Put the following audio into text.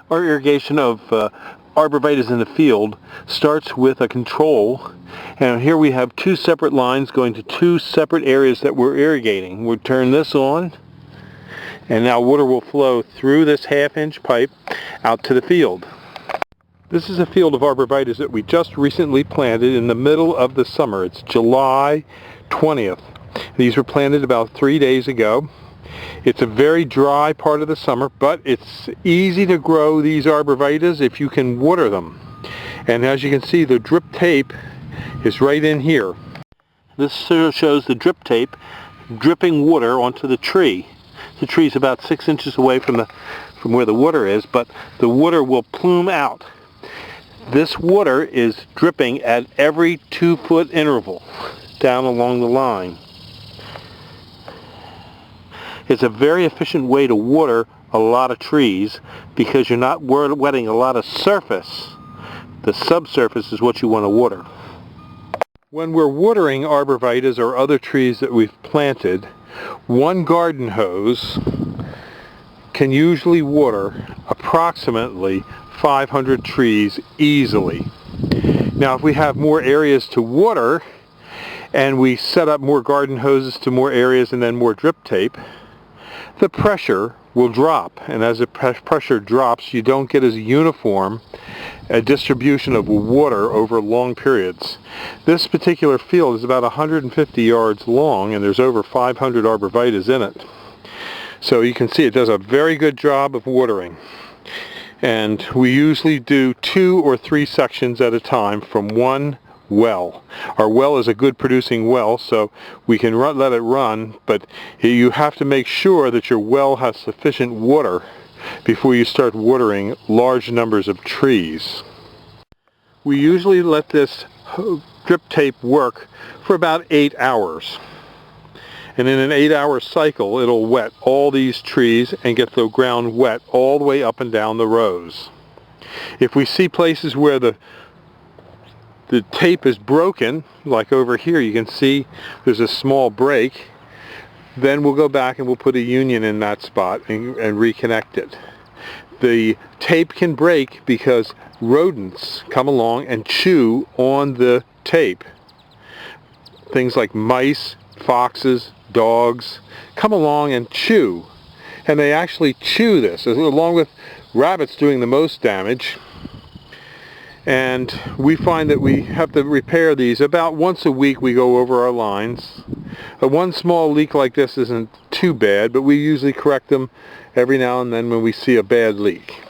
Our irrigation of arborvitaes in the field starts with a control, and here we have two separate lines going to two separate areas that we're irrigating. We'll turn this on, and now water will flow through this half-inch pipe out to the field. This is a field of arborvitaes that we just recently planted in the middle of the summer. It's July 20th. These were planted about 3 days ago. It's a very dry part of the summer, but it's easy to grow these arborvitaes if you can water them. And as you can see, the drip tape is right in here. This shows the drip tape dripping water onto the tree. The tree is about 6 inches away from where the water is, but the water will plume out. This water is dripping at every 2-foot interval down along the line. It's a very efficient way to water a lot of trees because you're not wetting a lot of surface. The subsurface is what you want to water. When we're watering arborvitaes or other trees that we've planted, one garden hose can usually water approximately 500 trees easily. Now if we have more areas to water and we set up more garden hoses to more areas and then more drip tape, the pressure will drop, and as the pressure drops, you don't get as uniform a distribution of water over long periods. This particular field is about 150 yards long, and there's over 500 arborvitaes in it. So you can see it does a very good job of watering. And we usually do 2 or 3 sections at a time from one well. Our well is a good producing well, so we can let it run, but you have to make sure that your well has sufficient water before you start watering large numbers of trees. We usually let this drip tape work for about 8 hours. And in an 8-hour cycle, it'll wet all these trees and get the ground wet all the way up and down the rows. If we see places where the tape is broken, like over here you can see there's a small break, then we'll go back and we'll put a union in that spot and reconnect it. The tape can break because rodents come along and chew on the tape. Things like mice, foxes, dogs come along and chew, and they actually chew this, along with rabbits doing the most damage. And we find that we have to repair these about once a week. We go over our lines. One small leak like this isn't too bad, but we usually correct them every now and then when we see a bad leak.